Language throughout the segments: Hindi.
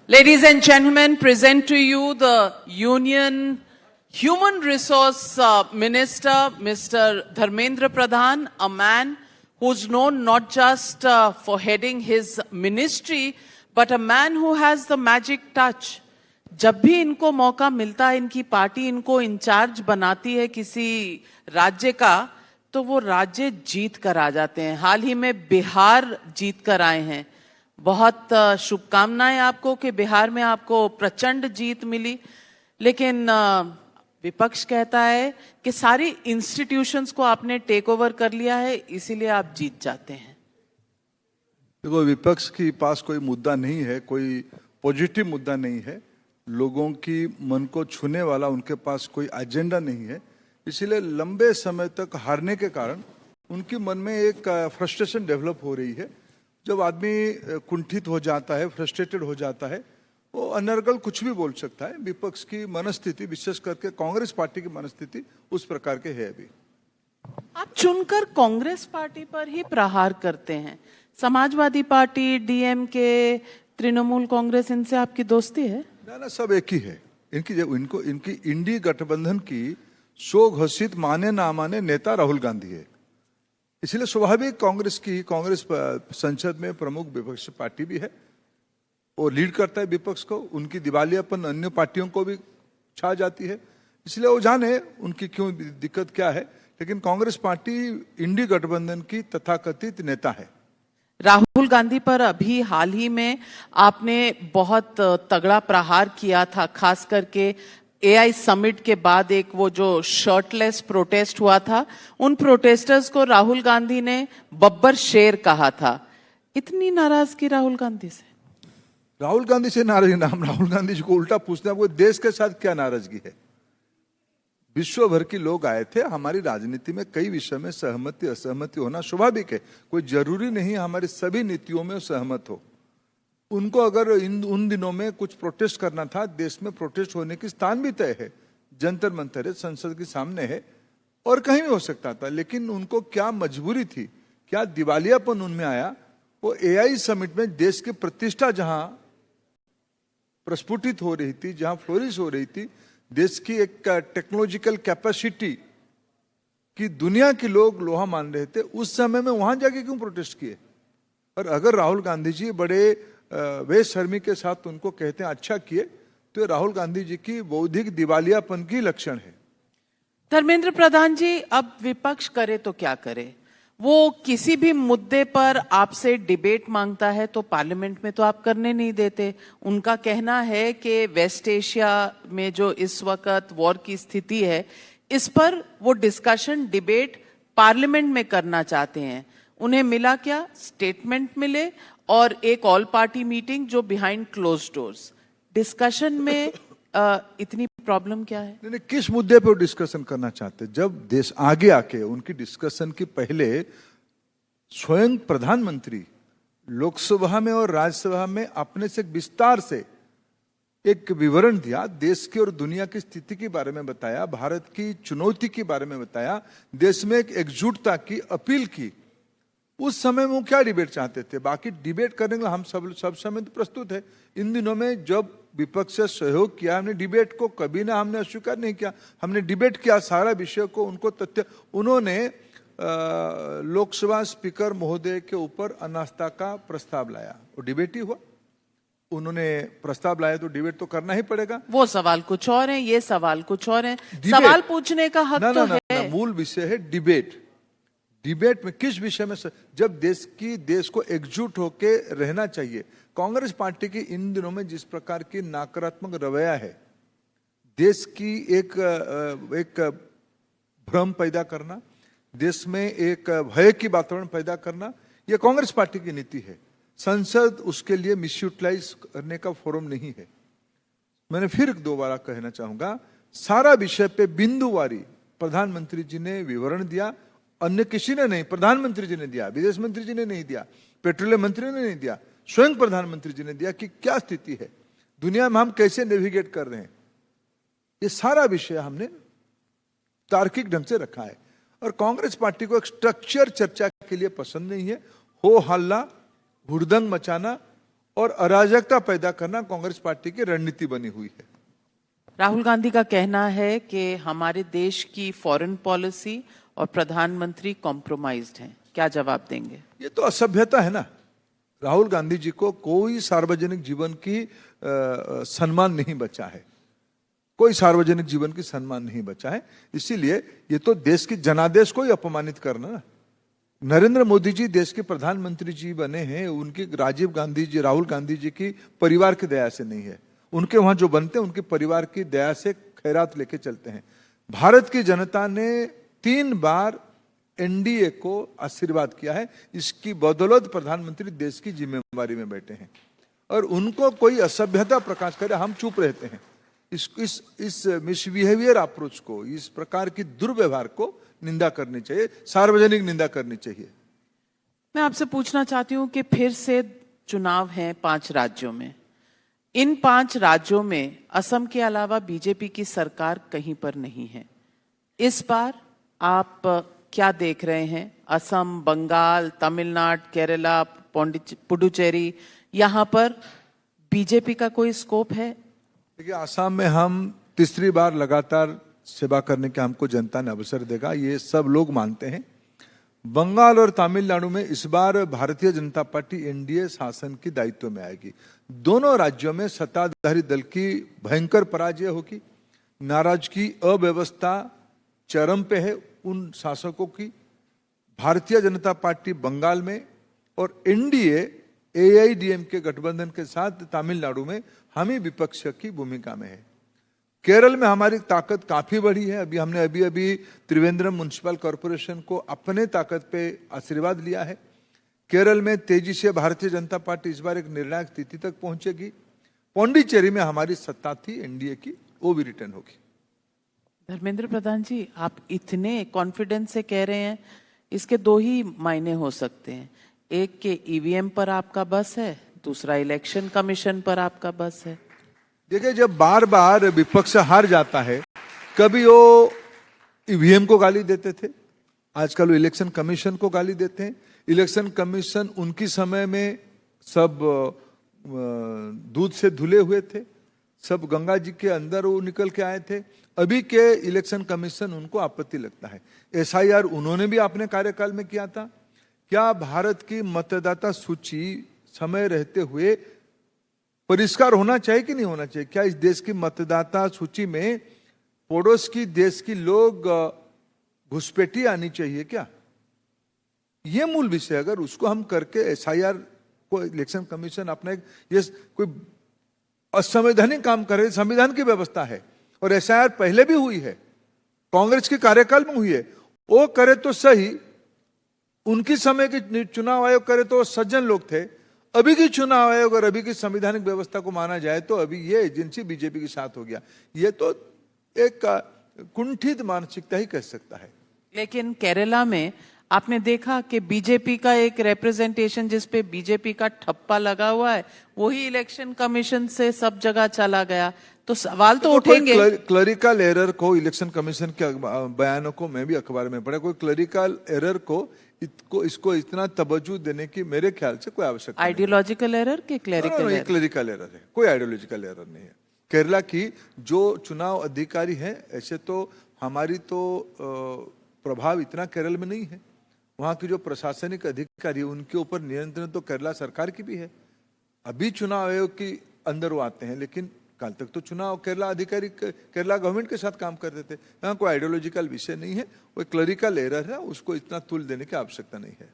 Ladies and gentlemen, present to you the Union Human Resource Minister, Mr. Dharmendra Pradhan, a man who's known not just for heading his ministry, but a man who has the magic touch. जब भी इनको मौका मिलता है, इनकी पार्टी इनको इंचार्ज बनाती है किसी राज्य का, तो वो राज्य जीत कर आ जाते हैं। हाल ही में बिहार जीत कर आए हैं। बहुत शुभकामनाएं आपको कि बिहार में आपको प्रचंड जीत मिली, लेकिन विपक्ष कहता है कि सारी इंस्टीट्यूशंस को आपने टेक ओवर कर लिया है, इसीलिए आप जीत जाते हैं। देखो, विपक्ष के पास कोई मुद्दा नहीं है, कोई पॉजिटिव मुद्दा नहीं है, लोगों की मन को छूने वाला उनके पास कोई एजेंडा नहीं है। इसीलिए लंबे समय तक हारने के कारण उनके मन में एक फ्रस्ट्रेशन डेवलप हो रही है। जब आदमी कुंठित हो जाता है, फ्रस्ट्रेटेड हो जाता है, वो अनर्गल कुछ भी बोल सकता है। विपक्ष की मनस्थिति, विशेष करके कांग्रेस पार्टी की मनस्थिति उस प्रकार के है। अभी आप चुनकर कांग्रेस पार्टी पर ही प्रहार करते हैं। समाजवादी पार्टी, डीएमके, तृणमूल कांग्रेस, इनसे आपकी दोस्ती है? ना, सब एक ही है। इनकी इंडी गठबंधन की सो घोषित माने ना माने नेता राहुल गांधी है। इसलिए स्वाभाविक कांग्रेस संसद में प्रमुख विपक्ष पार्टी भी है, वो लीड करता है विपक्ष को। उनकी दिवालियापन अन्य पार्टियों को भी छा जाती है, इसलिए वो जाने उनकी क्यों दिक्कत क्या है। लेकिन कांग्रेस पार्टी इंडी गठबंधन की तथाकथित नेता है। राहुल गांधी पर अभी हाल ही में आपने बहुत तगड़ा प्रहार किया था, खास करके एआई समिट के बाद एक वो जो शर्टलेस प्रोटेस्ट हुआ था, उन प्रोटेस्टर्स को राहुल गांधी ने बब्बर शेर कहा था। इतनी नाराजगी राहुल गांधी से? राहुल गांधी से नाराजगी ना, हम राहुल गांधी जी को उल्टा पूछते हैं, आपको देश के साथ क्या नाराजगी है? विश्व भर के लोग आए थे। हमारी राजनीति में कई विषय में सहमति असहमति होना स्वाभाविक है, कोई जरूरी नहीं हमारी सभी नीतियों में सहमत हो। उनको अगर उन दिनों में कुछ प्रोटेस्ट करना था, देश में प्रोटेस्ट होने की स्थान भी तय है, जंतर मंतर है, संसद के सामने है, और कहीं भी हो सकता था। लेकिन उनको क्या मजबूरी थी, क्या दिवालियापन उनमें आया? वो एआई समिट में देश की प्रतिष्ठा जहां प्रस्फुटित हो रही थी, जहां फ्लोरिश हो रही थी, देश की एक टेक्नोलॉजिकल कैपेसिटी की दुनिया के लोग लोहा मान रहे थे, उस समय में वहां जाके क्यों प्रोटेस्ट किए? और अगर राहुल गांधी जी बड़े बेशर्मी के साथ उनको कहते हैं अच्छा किए, तो राहुल गांधी जी की बौद्धिक दिवालियापन की लक्षण है। धर्मेंद्र प्रधान जी, अब विपक्ष करे तो क्या करे? वो किसी भी मुद्दे पर आपसे डिबेट मांगता है तो पार्लियामेंट में तो आप करने नहीं देते। उनका कहना है कि वेस्ट एशिया में जो इस वक्त वॉर की स्थिति है, इस पर वो डिस्कशन डिबेट पार्लियामेंट में करना चाहते हैं। उन्हें मिला क्या? स्टेटमेंट मिले और एक ऑल पार्टी मीटिंग जो बिहाइंड क्लोज डोर्स। डिस्कशन में इतनी प्रॉब्लम क्या है? नहीं, किस मुद्दे पर डिस्कशन करना चाहते? जब देश आगे आके उनकी डिस्कशन की पहले स्वयं प्रधानमंत्री लोकसभा में और राज्यसभा में अपने से विस्तार से एक विवरण दिया, देश की और दुनिया की स्थिति के बारे में बताया, भारत की चुनौती के बारे में बताया, देश में एक एकजुटता की अपील की। उस समय में वो क्या डिबेट चाहते थे? बाकी डिबेट करने के लिए हम सब समय तो प्रस्तुत है। इन दिनों में जब विपक्ष से सहयोग किया, हमने डिबेट को कभी ना हमने अस्वीकार नहीं किया, हमने डिबेट किया सारा विषय को, उनको तथ्य। उन्होंने लोकसभा स्पीकर महोदय के ऊपर अनास्था का प्रस्ताव लाया, वो डिबेट ही हुआ। उन्होंने प्रस्ताव लाया तो डिबेट तो करना ही पड़ेगा। वो सवाल कुछ और है, ये सवाल कुछ और है। सवाल पूछने का हक तो है। मूल विषय है डिबेट। डिबेट में किस विषय में? जब देश को एकजुट होके रहना चाहिए। कांग्रेस पार्टी की इन दिनों में जिस प्रकार की नकारात्मक रवैया है, देश की एक भ्रम पैदा करना, देश में एक भय की वातावरण पैदा करना, यह कांग्रेस पार्टी की नीति है। संसद उसके लिए मिसयूटिलाइज करने का फोरम नहीं है। मैंने फिर दोबारा कहना चाहूंगा, सारा विषय पे बिंदुवारी प्रधानमंत्री जी ने विवरण दिया, अन्य किसी ने नहीं। प्रधानमंत्री जी ने दिया, विदेश मंत्री जी ने नहीं दिया, पेट्रोलियम मंत्री ने नहीं दिया, स्वयं प्रधानमंत्री जी ने दिया कि क्या स्थिति है दुनिया में, हम कैसे नेविगेट कर रहे हैं। ये सारा विषय हमने तार्किक ढंग से रखा है। और कांग्रेस पार्टी को एक स्ट्रक्चर चर्चा के लिए पसंद नहीं है। हो हल्ला, हुड़दंग मचाना और अराजकता पैदा करना कांग्रेस पार्टी की रणनीति बनी हुई है। राहुल गांधी का कहना है कि हमारे देश की फॉरेन पॉलिसी और प्रधानमंत्री कॉम्प्रोमाइज्ड हैं। क्या जवाब देंगे? ये तो असभ्यता है ना। राहुल गांधी जी को कोई सार्वजनिक जीवन की सम्मान नहीं बचा है, कोई सार्वजनिक जीवन की सम्मान नहीं बचा है। इसीलिए ये तो देश की जनादेश को ही अपमानित करना ना। नरेंद्र मोदी जी देश के प्रधानमंत्री जी बने हैं, उनकी राजीव गांधी जी, राहुल गांधी जी की परिवार की दया से नहीं है। उनके वहां जो बनते हैं उनके परिवार की दया से खैरात लेके चलते हैं। भारत की जनता ने 3 बार एनडीए को आशीर्वाद किया है। इसकी बदौलत प्रधानमंत्री देश की जिम्मेवारी में बैठे हैं और उनको कोई असभ्यता प्रकाश करे हम चुप रहते हैं। इस मिसबिहेवियर अप्रोच को, इस प्रकार की दुर्व्यवहार को निंदा करनी चाहिए, सार्वजनिक निंदा करनी चाहिए। मैं आपसे पूछना चाहती हूं कि फिर से चुनाव हैं 5 राज्यों में। इन 5 राज्यों में असम के अलावा बीजेपी की सरकार कहीं पर नहीं है। इस बार आप क्या देख रहे हैं? असम, बंगाल, तमिलनाडु, केरला, पुडुचेरी, यहां पर बीजेपी का कोई स्कोप है? देखिए, आसाम में हम तीसरी बार लगातार सेवा करने का हमको जनता ने अवसर देगा, ये सब लोग मानते हैं। बंगाल और तमिलनाडु में इस बार भारतीय जनता पार्टी एनडीए शासन की दायित्व में आएगी। दोनों राज्यों में सत्ताधारी दल की भयंकर पराजय होगी। नाराजगी, अव्यवस्था चरम पे है उन शासकों की। भारतीय जनता पार्टी बंगाल में और एनडीए एआईडीएमके गठबंधन के साथ तमिलनाडु में हम ही विपक्ष की भूमिका में है। केरल में हमारी ताकत काफी बढ़ी है। हमने अभी त्रिवेंद्रम म्युनिसिपल कॉरपोरेशन को अपने ताकत पे आशीर्वाद लिया है। केरल में तेजी से भारतीय जनता पार्टी इस बार एक निर्णायक स्थिति तक पहुंचेगी। पौंडीचेरी में हमारी सत्ता थी एनडीए की, वो भी रिटर्न होगी। धर्मेंद्र प्रधान जी, आप इतने कॉन्फिडेंस से कह रहे हैं, इसके 2 ही मायने हो सकते हैं। एक के ईवीएम पर आपका बस है, दूसरा इलेक्शन कमीशन पर आपका बस है। देखिए, जब बार बार विपक्ष हार जाता है, कभी वो ईवीएम को गाली देते थे, आजकल वो इलेक्शन कमीशन को गाली देते हैं। इलेक्शन कमीशन उनकी समय में सब दूध से धुले हुए थे, सब गंगा जी के अंदर वो निकल के आए थे। अभी के इलेक्शन कमीशन उनको आपत्ति लगता है। एसआईआर उन्होंने भी अपने कार्यकाल में किया था। क्या भारत की मतदाता सूची समय रहते हुए परिष्कार होना चाहिए कि नहीं होना चाहिए? क्या इस देश की मतदाता सूची में पड़ोस की देश की लोग घुसपैठी आनी चाहिए क्या? ये मूल विषय अगर उसको हम करके एसआईआर को इलेक्शन कमीशन अपना ये कोई असंवैधानिक काम करे, संविधान की व्यवस्था है और एसआईआर पहले भी हुई है, कांग्रेस के कार्यकाल में हुई है, वो करे तो सही। उनकी समय के चुनाव आयोग करे तो सज्जन लोग थे। अभी की चुनाव आयोग और अभी की संवैधानिक व्यवस्था को माना जाए तो अभी ये एजेंसी बीजेपी के साथ हो गया। ये तो एक कुंठित मानसिकता ही कह सकता है। लेकिन केरला में आपने देखा कि बीजेपी का एक रिप्रेजेंटेशन जिसपे बीजेपी का ठप्पा लगा हुआ है, वही इलेक्शन कमीशन से सब जगह चला गया। तो सवाल तो उठेंगे। क्लरिकल एरर को, इलेक्शन कमीशन के बयानों को मैं भी अखबार में पढ़ा, कोई क्लरिकल एरर को इसको इतना तवज्जो देने की मेरे ख्याल से कोई आवश्यकता नहीं। आइडियोलॉजिकल एरर के क्लरिकल एरर? क्लरिकल एरर है, कोई आइडियोलॉजिकल एरर नहीं है। केरला की जो चुनाव अधिकारी हैं, ऐसे तो हमारी तो प्रभाव इतना केरल में नहीं है। वहां की जो प्रशासनिक अधिकारी, उनके ऊपर नियंत्रण तो केरला सरकार की भी है। अभी चुनाव आयोग के अंदर वो आते हैं, लेकिन कल तक तो चुनाव केरला अधिकारी केरला गवर्नमेंट के साथ काम करते थे। यहाँ कोई आइडियोलॉजिकल विषय नहीं है, वो क्लरिकल एरर है, उसको इतना तुल देने की आवश्यकता नहीं है।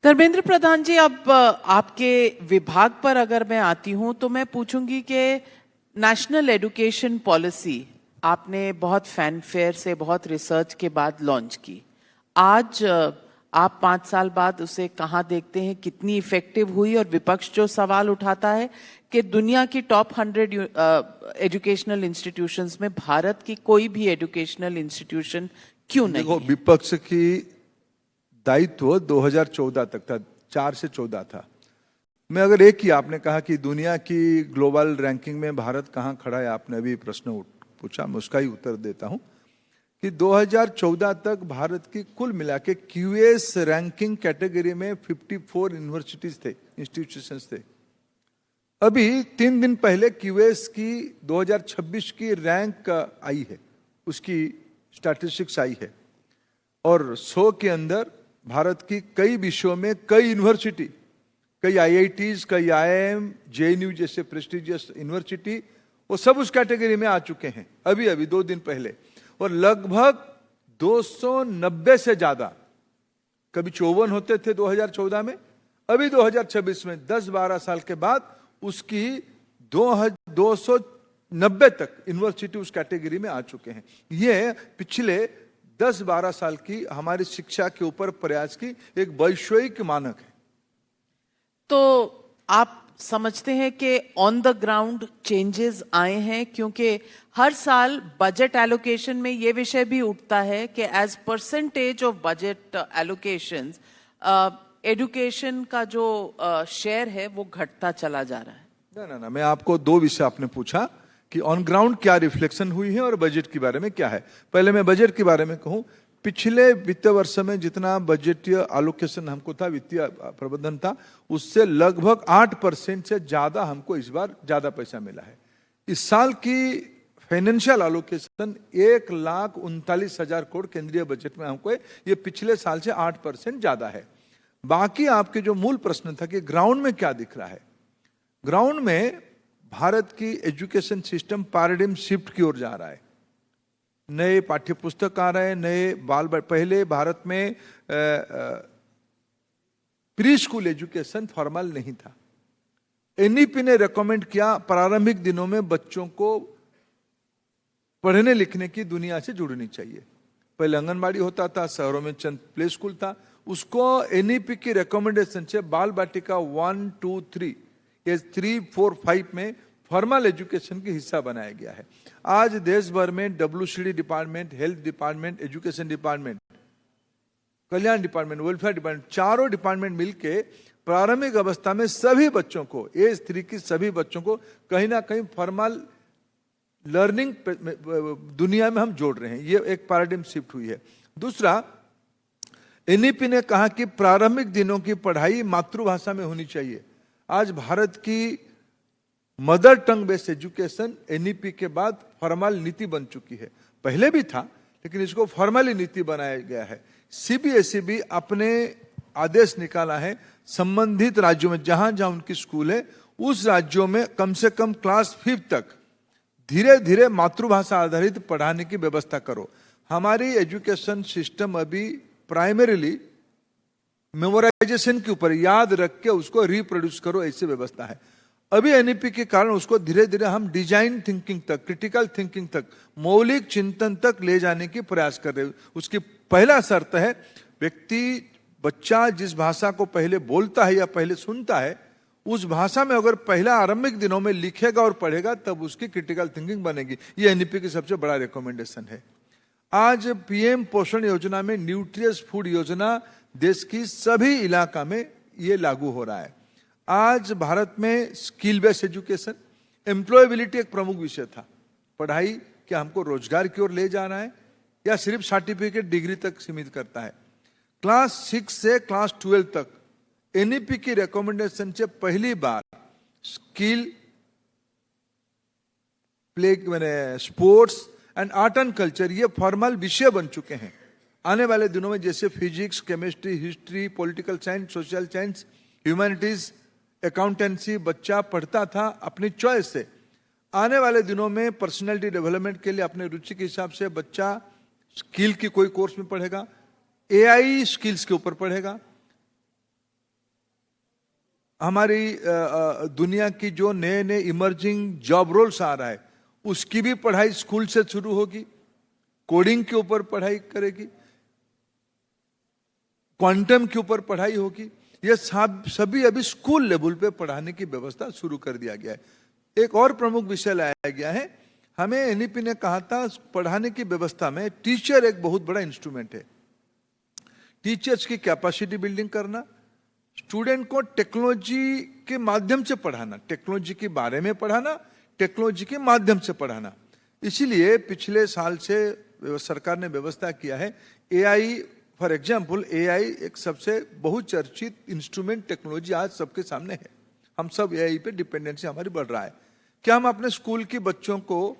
धर्मेंद्र प्रधान जी, अब आपके विभाग पर अगर मैं आती हूं तो मैं पूछूंगी कि नेशनल एजुकेशन पॉलिसी आपने बहुत फैनफेयर से, बहुत रिसर्च के बाद लॉन्च की। आज आप 5 साल बाद उसे कहाँ देखते हैं, कितनी इफेक्टिव हुई? और विपक्ष जो सवाल उठाता है कि दुनिया की टॉप 100 एजुकेशनल इंस्टीट्यूशंस में भारत की कोई भी एजुकेशनल इंस्टीट्यूशन क्यों नहीं है? विपक्ष की दायित्व 2014 तक था, 4 से 14 था। मैं अगर एक ही, आपने कहा कि दुनिया की ग्लोबल रैंकिंग में भारत कहाँ खड़ा है, आपने अभी प्रश्न पूछा, मैं उसका ही उत्तर देता हूं। कि 2014 तक भारत की कुल मिला के क्यूएस रैंकिंग कैटेगरी में 54 यूनिवर्सिटीज थे, इंस्टीट्यूशंस थे। अभी 3 दिन पहले क्यूएस की 2026 की रैंक आई है, उसकी स्टैटिस्टिक्स आई है, और 100 के अंदर भारत की कई विषयों में कई यूनिवर्सिटी, कई आईआईटीज, कई आईआईएम, जेएनयू जैसे प्रेस्टिजियस यूनिवर्सिटी, वो सब उस कैटेगरी में आ चुके हैं अभी अभी 2 दिन पहले। और लगभग 290 से ज्यादा, कभी 54 होते थे 2014 में, अभी 2026 में 10-12 साल के बाद उसकी 290 तक यूनिवर्सिटी उस कैटेगरी में आ चुके हैं। ये पिछले 10-12 साल की हमारी शिक्षा के ऊपर प्रयास की एक वैश्विक मानक है। तो आप समझते हैं कि ऑन द ग्राउंड चेंजेस आए हैं, क्योंकि हर साल बजट एलोकेशन में ये विषय भी उठता है कि as percentage of budget allocations education का जो शेयर है वो घटता चला जा रहा है। ना, मैं आपको 2 विषय आपने पूछा कि ऑन ग्राउंड क्या रिफ्लेक्शन हुई है और बजट के बारे में क्या है। पहले मैं बजट के बारे में कहूं, पिछले वित्त वर्ष में जितना बजटीय एलोकेशन हमको था, वित्तीय प्रबंधन था, उससे लगभग 8% से ज्यादा हमको इस बार ज्यादा पैसा मिला है। इस साल की फाइनेंशियल एलोकेशन 1,39,000 करोड़ केंद्रीय बजट में हमको है, ये पिछले साल से 8% ज्यादा है। बाकी आपके जो मूल प्रश्न था कि ग्राउंड में क्या दिख रहा है, ग्राउंड में भारत की एजुकेशन सिस्टम पैराडिम शिफ्ट की ओर जा रहा है। नए पाठ्य पुस्तक आ रहे हैं, नए पहले भारत में प्री स्कूल एजुकेशन फॉर्मल नहीं था। एनईपी ने रेकमेंड किया प्रारंभिक दिनों में बच्चों को पढ़ने लिखने की दुनिया से जुड़नी चाहिए। पहले आंगनबाड़ी होता था, शहरों में चंद प्ले स्कूल था, उसको एनईपी की रिकमेंडेशन से बाल बाटिका 1, 2, 3 ये 3, 4, 5 में फॉर्मल एजुकेशन की हिस्सा बनाया गया है। आज देश भर में WCD department, health department, education department, कल्याण डिपार्टमेंट, वेलफेयर डिपार्टमेंट, चारों डिपार्टमेंट मिलके प्रारंभिक अवस्था में सभी बच्चों को, एज 3 की सभी बच्चों को कहीं ना कहीं फॉर्मल लर्निंग दुनिया में हम जोड़ रहे हैं। ये एक पैराडिम शिफ्ट हुई है। दूसरा, एनईपी ने कहा कि प्रारंभिक दिनों की पढ़ाई मातृभाषा में होनी चाहिए। आज भारत की mother tongue based education NEP के बाद फॉर्मल नीति बन चुकी है। पहले भी था, लेकिन इसको फॉर्मली नीति बनाया गया है। सीबीएसई भी अपने आदेश निकाला है, संबंधित राज्यों में जहां जहां उनकी स्कूल है, उस राज्यों में कम से कम क्लास 5 तक धीरे धीरे मातृभाषा आधारित पढ़ाने की व्यवस्था करो। हमारी एजुकेशन सिस्टम अभी प्राइमरीली मेमोराइजेशन के ऊपर, याद रख के उसको रिप्रोड्यूस करो, ऐसी व्यवस्था है। अभी एनईपी के कारण उसको धीरे धीरे हम डिजाइन थिंकिंग तक, क्रिटिकल थिंकिंग तक, मौलिक चिंतन तक ले जाने की प्रयास कर रहे हैं। उसकी पहला शर्त है, व्यक्ति, बच्चा जिस भाषा को पहले बोलता है या पहले सुनता है, उस भाषा में अगर पहला आरंभिक दिनों में लिखेगा और पढ़ेगा, तब उसकी क्रिटिकल थिंकिंग बनेगी। ये एनईपी की सबसे बड़ा रिकमेंडेशन है। आज पीएम पोषण योजना में न्यूट्रियस फूड योजना देश की सभी इलाका में ये लागू हो रहा है। आज भारत में स्किल बेस्ड एजुकेशन, एम्प्लॉयबिलिटी एक प्रमुख विषय था। पढ़ाई क्या हमको रोजगार की ओर ले जा रहा है या सिर्फ सर्टिफिकेट, डिग्री तक सीमित करता है। क्लास 6 से क्लास 12 तक एनईपी की रिकमेंडेशन से पहली बार skill, play, sports and art and culture ये फॉर्मल विषय बन चुके हैं। आने वाले दिनों में जैसे physics, chemistry, history, political science, social science, humanities, accountancy बच्चा पढ़ता था अपनी चॉइस से, आने वाले दिनों में पर्सनालिटी डेवलपमेंट के लिए अपने रुचि के हिसाब से बच्चा स्किल की कोई कोर्स में पढ़ेगा, एआई स्किल्स के ऊपर पढ़ेगा। हमारी दुनिया की जो नए नए इमर्जिंग जॉब रोल्स आ रहा है, उसकी भी पढ़ाई स्कूल से शुरू होगी। कोडिंग के ऊपर पढ़ाई करेगी, क्वांटम के ऊपर पढ़ाई होगी। ये सभी अभी स्कूल लेवल पे पढ़ाने की व्यवस्था शुरू कर दिया गया है। एक और प्रमुख विषय लाया गया है, हमें एनईपी ने कहा था पढ़ाने की व्यवस्था में टीचर एक बहुत बड़ा इंस्ट्रूमेंट है। टीचर्स की कैपेसिटी बिल्डिंग करना, स्टूडेंट को टेक्नोलॉजी के माध्यम से पढ़ाना, टेक्नोलॉजी के बारे में पढ़ाना, टेक्नोलॉजी के माध्यम से पढ़ाना। इसीलिए पिछले साल से सरकार ने व्यवस्था किया है। एआई फॉर एग्जाम्पल, एआई एक सबसे बहुचर्चित इंस्ट्रूमेंट टेक्नोलॉजी आज सबके सामने है। हम सब एआई पे डिपेंडेंसी हमारी बढ़ रहा है। क्या हम अपने स्कूल के बच्चों को,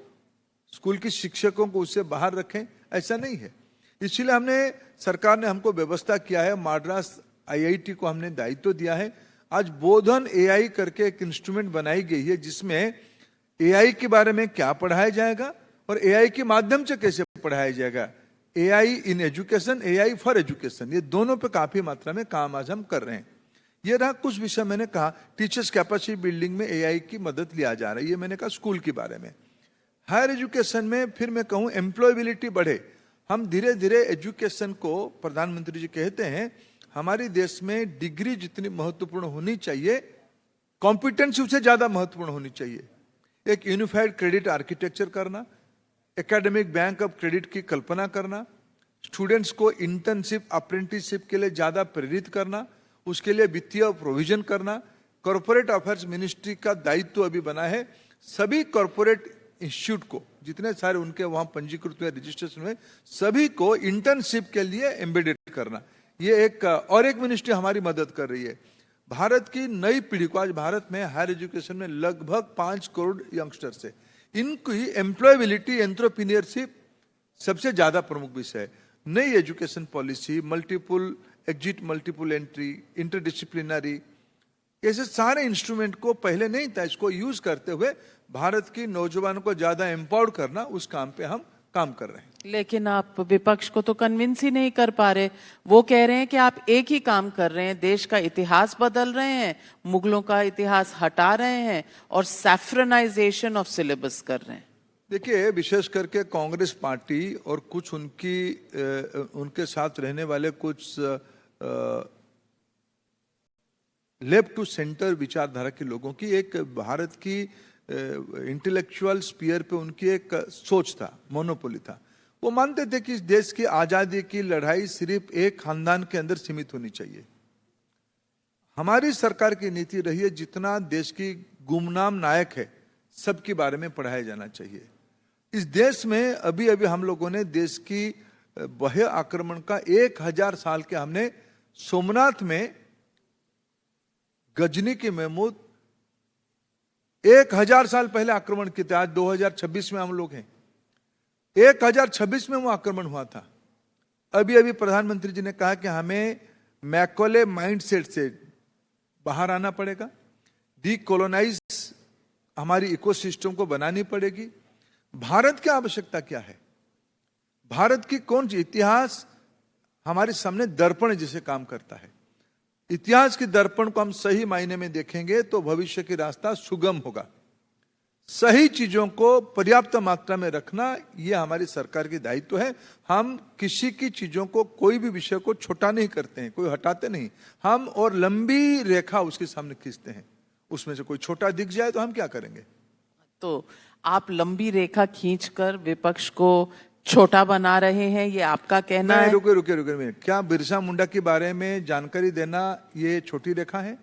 स्कूल के शिक्षकों को उससे बाहर रखें? ऐसा नहीं है। इसीलिए सरकार ने हमको व्यवस्था किया है, मद्रास आईआईटी को हमने दायित्व दिया है। आज बोधन एआई करके एक इंस्ट्रूमेंट बनाई गई है, जिसमें एआई के बारे में क्या पढ़ाया जाएगा और एआई के माध्यम से कैसे पढ़ाया जाएगा। AI in education, AI for education, ये दोनों पे काफी मात्रा में काम आज हम कर रहे हैं। ये रहा कुछ विषय मैंने कहा। टीचर्स कैपेसिटी बिल्डिंग में एआई की मदद लिया जा रहा है, ये मैंने कहा स्कूल के बारे में। हायर एजुकेशन में फिर मैं कहूँ एम्प्लॉयबिलिटी बढ़े। हम धीरे धीरे एजुकेशन को, प्रधानमंत्री जी कहते हैं हमारी देश में डिग्री जितनी महत्वपूर्ण होनी चाहिए, कॉम्पिटेंसी उससे ज्यादा महत्वपूर्ण होनी चाहिए। एक यूनिफाइड क्रेडिट आर्किटेक्चर करना, एकेडमिक बैंक ऑफ क्रेडिट की कल्पना करना, स्टूडेंट्स को इंटर्नशिप अप्रेंटिसशिप के लिए ज्यादा प्रेरित करना, उसके लिए वित्तीय प्रोविजन करना। कॉर्पोरेट अफेयर्स मिनिस्ट्री का दायित्व अभी बना है, सभी कॉर्पोरेट इंस्टीट्यूट को, जितने सारे उनके वहां पंजीकृत हुए, रजिस्ट्रेशन हुए, सभी को इंटर्नशिप के लिए एम्बेडेड करना। ये एक मिनिस्ट्री हमारी मदद कर रही है। भारत की नई पीढ़ी को, आज भारत में हायर एजुकेशन में लगभग 5 करोड़ यंगस्टर्स है, इनकी एम्प्लॉयबिलिटी, एंटरप्रेन्योरशिप सबसे ज्यादा प्रमुख विषय है। नई education policy, multiple exit, multiple entry, interdisciplinary, ऐसे सारे इंस्ट्रूमेंट को पहले नहीं था, इसको यूज करते हुए भारत की नौजवानों को ज्यादा एम्पावर्ड करना, उस काम पे हम काम कर रहे हैं। लेकिन आप विपक्ष को तो कन्विंस ही नहीं कर पा रहे। वो कह रहे हैं कि आप एक ही काम कर रहे हैं, देश का इतिहास बदल रहे हैं, मुगलों का इतिहास हटा रहे हैं और सैफ्रनाइजेशन ऑफ सिलेबस कर रहे हैं। देखिए, विशेष करके कांग्रेस पार्टी और कुछ उनके साथ रहने वाले कुछ लेफ्ट टू सेंटर विचारधारा के लोगों की एक भारत की इंटेलेक्चुअल स्पीयर पे उनकी एक सोच था, मोनोपोली था। वो मानते थे कि इस देश की आजादी की लड़ाई सिर्फ एक खानदान के अंदर सीमित होनी चाहिए। हमारी सरकार की नीति रही है, जितना देश की गुमनाम नायक है सबके बारे में पढ़ाया जाना चाहिए। इस देश में अभी अभी हम लोगों ने देश की बाह्य आक्रमण का 1000 साल के हमने सोमनाथ में गजनी की महमूद 1000 साल पहले आक्रमण किए थे। आज 2026 में हम लोग हैं, 1026 में वो आक्रमण हुआ था। अभी अभी प्रधानमंत्री जी ने कहा कि हमें मैकोले माइंडसेट से बाहर आना पड़ेगा, डीकोलोनाइज हमारी इकोसिस्टम को बनानी पड़ेगी। भारत की आवश्यकता क्या है, भारत की कौन सी इतिहास हमारे सामने दर्पण जैसे काम करता है। इतिहास के दर्पण को हम सही मायने में देखेंगे तो भविष्य की रास्ता सुगम होगा। सही चीजों को पर्याप्त मात्रा में रखना, यह हमारी सरकार की दायित्व है। हम किसी की चीजों को, कोई भी विषय को छोटा नहीं करते हैं, कोई हटाते नहीं, हम और लंबी रेखा उसके सामने खींचते हैं। उसमें से कोई छोटा दिख जाए तो हम क्या करेंगे। तो आप लंबी रेखा खींचकर विपक्ष को छोटा बना रहे हैं, ये आपका कहना है? रुके, क्या बिरसा मुंडा के बारे में जानकारी देना ये छोटी रेखा है?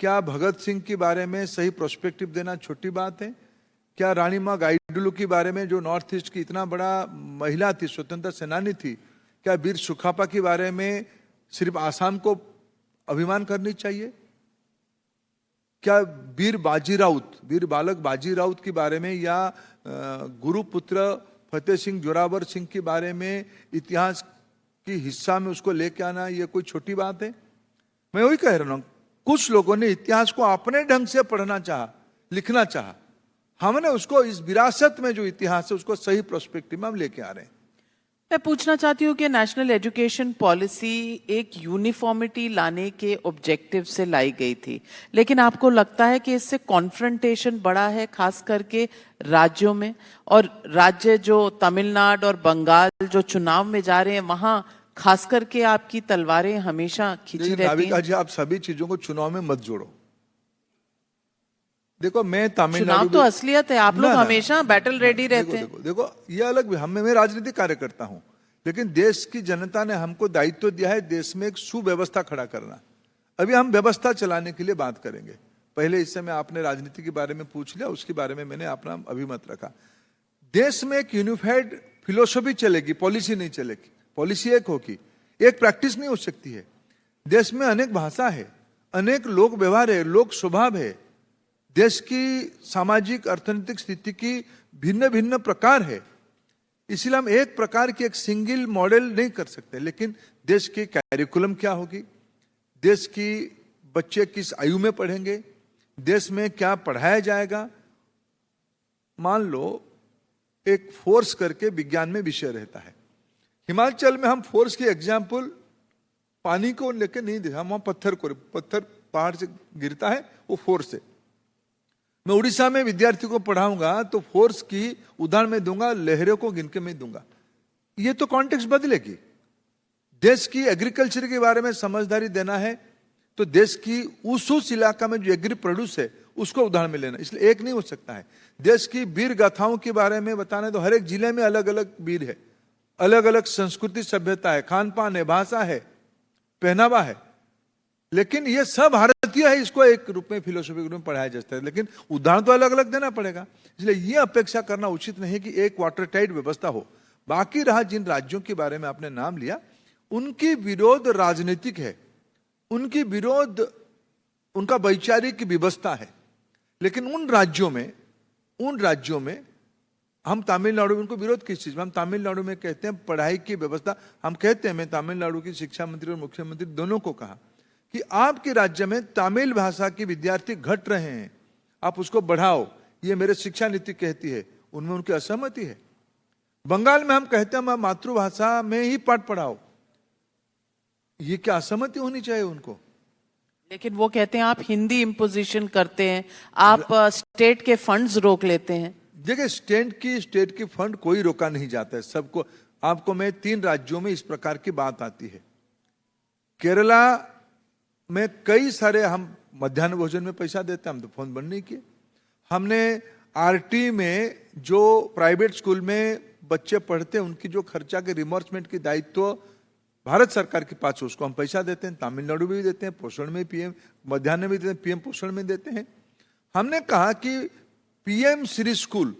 क्या भगत सिंह के बारे में सही प्रोस्पेक्टिव देना छोटी बात है? क्या रानी माँ गाइडुलू के बारे में, जो नॉर्थ ईस्ट की इतना बड़ा महिला थी, स्वतंत्रता सेनानी थी, क्या वीर सुखापा के बारे में सिर्फ आसाम को अभिमान करनी चाहिए? क्या वीर बालक बाजी राउत के बारे में, या गुरुपुत्र फतेह सिंह जोरावर सिंह के बारे में इतिहास की हिस्सा में उसको लेके आना, ये कोई छोटी बात है? मैं वही कह रहा हूं, कुछ लोगों ने इतिहास को अपने ढंग से पढ़ना चाहा, लिखना चाहा। हमने उसको, इस विरासत में जो इतिहास है, उसको सही प्रोस्पेक्टिव में हम लेके आ रहे हैं। मैं पूछना चाहती हूँ कि नेशनल एजुकेशन पॉलिसी एक यूनिफॉर्मिटी लाने के ऑब्जेक्टिव से लाई गई थी, लेकिन आपको लगता है कि इससे कॉन्फ्रंटेशन बढ़ा है, खास करके राज्यों में? और राज्य जो तमिलनाडु और बंगाल जो चुनाव में जा रहे हैं, वहां खास करके आपकी तलवारें हमेशा खिंची रहती हैं। जी, आप सभी चीजों को चुनाव में मत जोड़ो। देखो, मैं तमिलनाडु, चुनाव तो असलियत है, आप लोग हमेशा बैटल रेडी रहते हैं। देखो, ये अलग, मैं राजनीतिक कार्यकर्ता हूं, लेकिन देश की जनता ने हमको दायित्व दिया है देश में एक सुव्यवस्था खड़ा करना। अभी हम व्यवस्था चलाने के लिए बात करेंगे। पहले इस समय आपने राजनीति के बारे में पूछ लिया, उसके बारे में मैंने अपना अभिमत रखा। देश में एक यूनिफाइड फिलोसफी चलेगी, पॉलिसी नहीं चलेगी। पॉलिसी एक होगी, एक प्रैक्टिस नहीं हो सकती है। देश में अनेक भाषा है, अनेक लोक व्यवहार है, लोक स्वभाव है, देश की सामाजिक अर्थनैतिक स्थिति की भिन्न भिन्न प्रकार है। इसलिए हम एक प्रकार की एक सिंगल मॉडल नहीं कर सकते। लेकिन देश की कैरिकुलम क्या होगी, देश की बच्चे किस आयु में पढ़ेंगे, देश में क्या पढ़ाया जाएगा। मान लो एक फोर्स करके विज्ञान में विषय रहता है, हिमाचल में हम फोर्स की एग्जाम्पल पानी को लेकर नहीं दे, हम वहां पत्थर पहाड़ से गिरता है वो फोर्स है। मैं उड़ीसा में विद्यार्थी को पढ़ाऊंगा तो फोर्स की उदाहरण में दूंगा, लहरों को गिन के मैं दूंगा। ये तो कॉन्टेक्स्ट बदलेगी। देश की एग्रीकल्चर के बारे में समझदारी देना है तो देश की उस इलाका में जो एग्री प्रोड्यूस है उसको उदाहरण में लेना, इसलिए एक नहीं हो सकता है। देश की वीर गाथाओं के बारे में बताना है तो हर एक जिले में अलग अलग वीर है, अलग अलग संस्कृति सभ्यता है, खान पान है, भाषा है, पहनावा है। लेकिन ये सब भारतीय है, इसको एक रूप में फिलोसफी के रूप में पढ़ाया जाता है, लेकिन उदाहरण तो अलग अलग देना पड़ेगा। इसलिए ये अपेक्षा करना उचित नहीं कि एक वाटर टाइट व्यवस्था हो। बाकी रहा जिन राज्यों के बारे में आपने नाम लिया, उनकी विरोध राजनीतिक है, उनकी विरोध उनका वैचारिक व्यवस्था है। लेकिन उन राज्यों में हम तमिलनाडु में उनको विरोध किस चीज में, हम तमिलनाडु में कहते हैं पढ़ाई की व्यवस्था, हम कहते हैं, मैं तमिलनाडु की शिक्षा मंत्री और मुख्यमंत्री दोनों को कहा कि आपके राज्य में तमिल भाषा के विद्यार्थी घट रहे हैं, आप उसको बढ़ाओ, ये मेरे शिक्षा नीति कहती है। उनमें उनकी असहमति है। बंगाल में हम कहते हैं मातृभाषा में ही पाठ पढ़ाओ, ये क्या असहमति होनी चाहिए उनको? लेकिन वो कहते हैं आप हिंदी इम्पोजिशन करते हैं, आप स्टेट के फंड्स रोक लेते हैं। देखिए, स्टेट की फंड कोई रोका नहीं जाता है सबको। आपको मैं 3 राज्यों में इस प्रकार की बात आती है। केरला में कई सारे हम मध्याह्न भोजन में पैसा देते हैं, हम तो फोन बंद नहीं किए। हमने आरटी में जो प्राइवेट स्कूल में बच्चे पढ़ते हैं उनकी जो खर्चा के रिमबर्समेंट की दायित्व भारत सरकार के पास, उसको हम पैसा देते हैं। तमिलनाडु में भी देते हैं, पोषण में पीएम मध्याह्न में देते हैं, पीएम पोषण में देते हैं। हमने कहा कि पीएम श्री स्कूल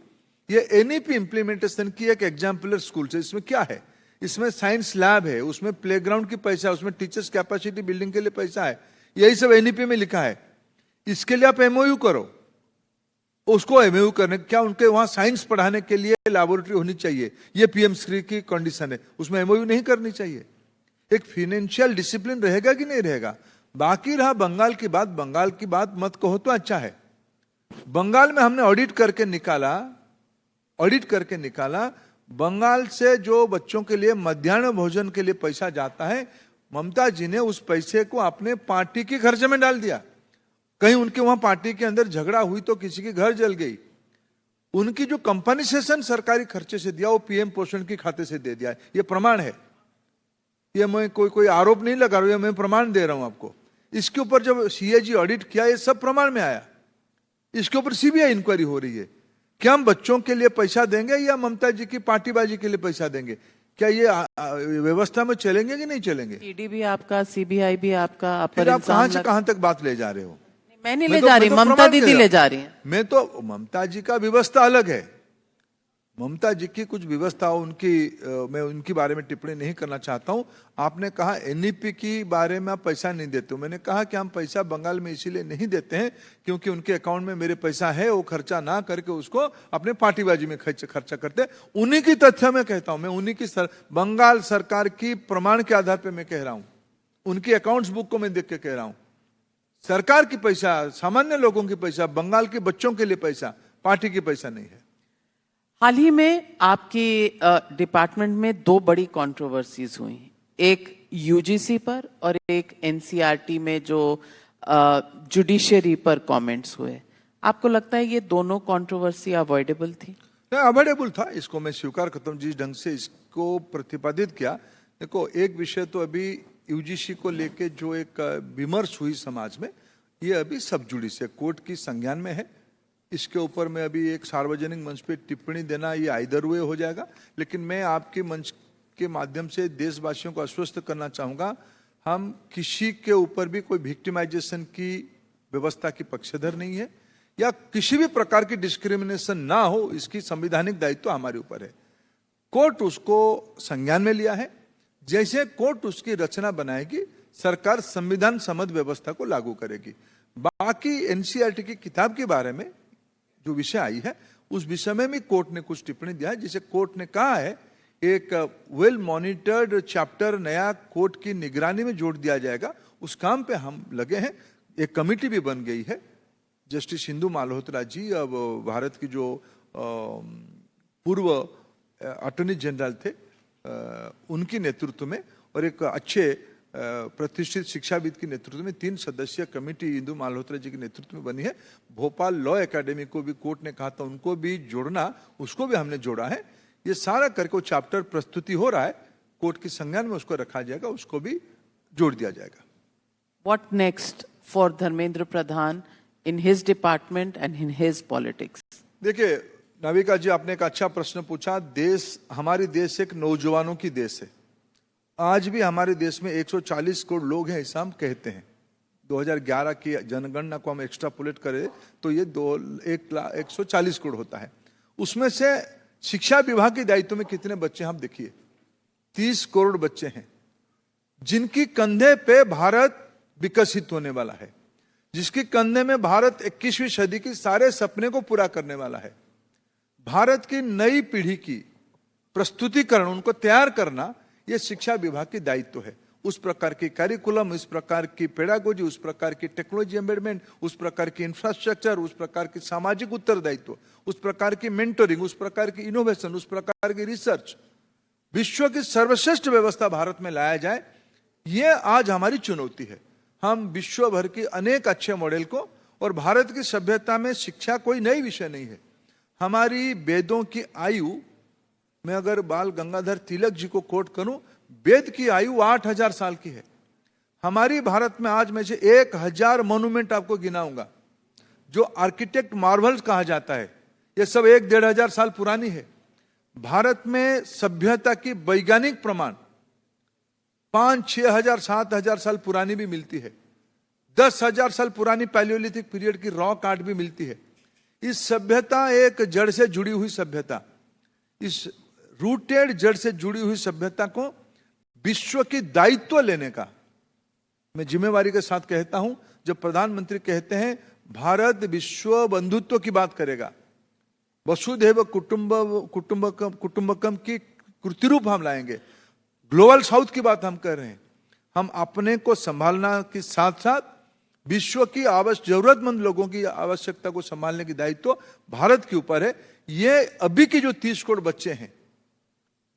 ये एनईपी इंप्लीमेंटेशन की एक एग्जाम्पलर स्कूल है। इसमें क्या है, इसमें साइंस लैब है, उसमें प्लेग्राउंड की पैसा है, उसमें टीचर्स कैपेसिटी बिल्डिंग के लिए पैसा है, यही सब एनईपी में लिखा है। इसके लिए आप एमओयू करो, उसको एमओयू करने, क्या उनके वहां साइंस पढ़ाने के लिए लैबोरेटरी होनी चाहिए, ये पीएम श्री की कंडीशन है, उसमें एमओयू नहीं करनी चाहिए। एक फाइनेंशियल डिसिप्लिन रहेगा कि नहीं रहेगा। बाकी रहा बंगाल की बात, बंगाल की बात मत कहो तो अच्छा है। बंगाल में हमने ऑडिट करके निकाला, बंगाल से जो बच्चों के लिए मध्याह्न भोजन के लिए पैसा जाता है, ममता जी ने उस पैसे को अपने पार्टी के खर्चे में डाल दिया। कहीं उनके वहां पार्टी के अंदर झगड़ा हुई तो किसी के घर जल गई, उनकी जो कंपनसेशन सरकारी खर्चे से दिया वो पीएम पोषण के खाते से दे दिया। ये प्रमाण है, ये मैं कोई आरोप नहीं लगा रहा हूं, मैं प्रमाण दे रहा हूं आपको। इसके ऊपर जब सीएजी ऑडिट किया, ये सब प्रमाण में आया। इसके ऊपर सीबीआई इंक्वायरी हो रही है। क्या हम बच्चों के लिए पैसा देंगे या ममता जी की पार्टीबाजी के लिए पैसा देंगे? क्या ये व्यवस्था में चलेंगे कि नहीं चलेंगे? ईडी भी आपका, सीबीआई भी आपका, फिर आप कहां से कहां तक बात ले जा रहे हो? मैं नहीं ले जा रही, ममता दीदी ले जा रही हैं। मैं तो ममता जी का व्यवस्था अलग है, ममता जी की कुछ व्यवस्था मैं उनकी बारे में टिप्पणी नहीं करना चाहता हूं। आपने कहा एनईपी की बारे में आप पैसा नहीं देते हो, मैंने कहा कि हम पैसा बंगाल में इसीलिए नहीं देते हैं क्योंकि उनके अकाउंट में मेरे पैसा है, वो खर्चा ना करके उसको अपने पार्टीबाजी में खर्चा करते। उन्हीं की तथ्य में कहता हूं, मैं उन्हीं की बंगाल सरकार की प्रमाण के आधार पर मैं कह रहा हूं, उनकी अकाउंट्स बुक को मैं देख के कह रहा हूं। सरकार की पैसा, सामान्य लोगों की पैसा, बंगाल के बच्चों के लिए पैसा, पार्टी की पैसा नहीं है। हाल ही में आपके डिपार्टमेंट में 2 बड़ी कंट्रोवर्सीज हुई, एक यूजीसी पर और एक एनसीईआरटी में जो जुडिशरी पर कमेंट्स हुए। आपको लगता है ये दोनों कंट्रोवर्सी अवॉइडेबल थी? अवॉइडेबल था, इसको मैं स्वीकार करता हूं। जिस ढंग से इसको प्रतिपादित किया, देखो एक विषय तो अभी यूजीसी को लेके जो एक विमर्श हुई समाज में, ये अभी सब जुडिस है, कोर्ट की संज्ञान में है। इसके ऊपर मैं अभी एक सार्वजनिक मंच पे टिप्पणी देना ये आइदर वे हो जाएगा। लेकिन मैं आपके मंच के माध्यम से देशवासियों को आश्वस्त करना चाहूंगा, हम किसी के ऊपर भी कोई विक्टिमाइजेशन की व्यवस्था की पक्षधर नहीं है, या किसी भी प्रकार की डिस्क्रिमिनेशन ना हो, इसकी संवैधानिक दायित्व हमारे ऊपर है। कोर्ट उसको संज्ञान में लिया है। जैसे कोर्ट उसकी रचना बनाएगी, सरकार संविधान सम्मत व्यवस्था को लागू करेगी। बाकी एनसीईआरटी की किताब के बारे में जो विषय आई है, उस विषय में भी कोर्ट ने कुछ टिप्पणी दिया है। जिसे कोर्ट ने कहा है, एक वेल मॉनिटर्ड चैप्टर नया कोर्ट की निगरानी में जोड़ दिया जाएगा। उस काम पे हम लगे हैं। एक कमेटी भी बन गई है। जस्टिस इंदु मल्होत्रा जी अब भारत की जो पूर्व अटॉर्नी जनरल थे, उनकी नेतृत्व में और एक अच्छे प्रतिष्ठित शिक्षाविद की नेतृत्व में 3 सदस्यीय कमेटी इंदु मल्होत्रा जी के नेतृत्व में बनी है। भोपाल लॉ एकेडमी को भी कोर्ट ने कहा था उनको भी जोड़ना, उसको भी हमने जोड़ा है। ये सारा करके वो चैप्टर प्रस्तुति हो रहा है, कोर्ट की संज्ञान में उसको रखा जाएगा, उसको भी जोड़ दिया जाएगा। What next for Dharmendra Pradhan in his department and in his politics? देखिए नाविका जी, आपने एक अच्छा प्रश्न पूछा। हमारी देश एक नौजवानों की देश है। आज भी हमारे देश में 140 करोड़ लोग हैं, ऐसा हम कहते हैं। 2011 की जनगणना को हम एक्स्ट्रापोलेट करें तो ये 140 करोड़ होता है। उसमें से शिक्षा विभाग के दायित्व में कितने बच्चे हैं आप देखिए, 30 करोड़ बच्चे हैं, जिनकी कंधे पे भारत विकसित होने वाला है, जिसके कंधे में भारत 21वीं सदी की सारे सपने को पूरा करने वाला है। भारत की नई पीढ़ी की प्रस्तुतिकरण, उनको तैयार करना, यह शिक्षा विभाग की दायित्व है। उस प्रकार की करिकुलम, उस प्रकार की पेडागोजी, उस प्रकार की टेक्नोलॉजी एम्बेडमेंट, उस प्रकार की इंफ्रास्ट्रक्चर, उस प्रकार की सामाजिक उत्तरदायित्व, उस प्रकार की मेंटरिंग, उस प्रकार की इनोवेशन, उस प्रकार की रिसर्च, विश्व की सर्वश्रेष्ठ व्यवस्था भारत में लाया जाए, ये आज हमारी चुनौती है। हम विश्व भर की अनेक अच्छे मॉडल को, और भारत की सभ्यता में शिक्षा कोई नई विषय नहीं है। हमारी वेदों की आयु, मैं अगर बाल गंगाधर तिलक जी को कोट करूं, वेद की आयु 8000 साल की है। हमारी भारत में आज मैं से 1000 मॉन्यूमेंट आपको गिनाऊंगा, जो आर्किटेक्ट मार्वल्स कहा जाता है। ये सब 1-1500 साल पुरानी है। भारत में सभ्यता की वैज्ञानिक प्रमाण 5-6 हजार 7 हजार साल पुरानी भी मिलती है। 10,000 साल पुरानी पैलियोलिथिक पीरियड की रॉक आर्ट भी मिलती है। इस सभ्यता एक जड़ से जुड़ी हुई सभ्यता, इस रूटेड जड़ से जुड़ी हुई सभ्यता को विश्व की दायित्व लेने का मैं जिम्मेवारी के साथ कहता हूं। जब प्रधानमंत्री कहते हैं भारत विश्व बंधुत्व की बात करेगा, वसुधैव कुटुंबकम की कृतिरूप हम लाएंगे, ग्लोबल साउथ की बात हम कर रहे हैं। हम अपने को संभालना के साथ साथ विश्व की जरूरतमंद लोगों की आवश्यकता को संभालने की दायित्व भारत के ऊपर है। ये अभी के जो 30 करोड़ बच्चे हैं,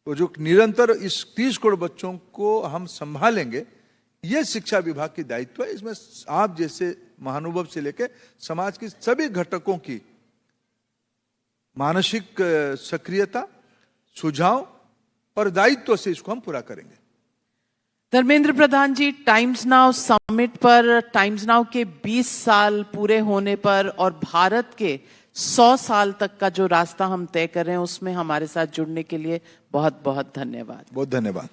तो जो निरंतर इस 30 करोड़ बच्चों को हम संभालेंगे, ये शिक्षा विभाग की दायित्व है। इसमें आप जैसे महानुभव से लेकर समाज के सभी घटकों की मानसिक सक्रियता, सुझाव और दायित्व से इसको हम पूरा करेंगे। धर्मेंद्र प्रधान जी, टाइम्स नाउ समिट पर, टाइम्स नाउ के 20 साल पूरे होने पर और भारत के 100 साल तक का जो रास्ता हम तय कर रहे हैं, उसमें हमारे साथ जुड़ने के लिए बहुत बहुत धन्यवाद। बहुत धन्यवाद।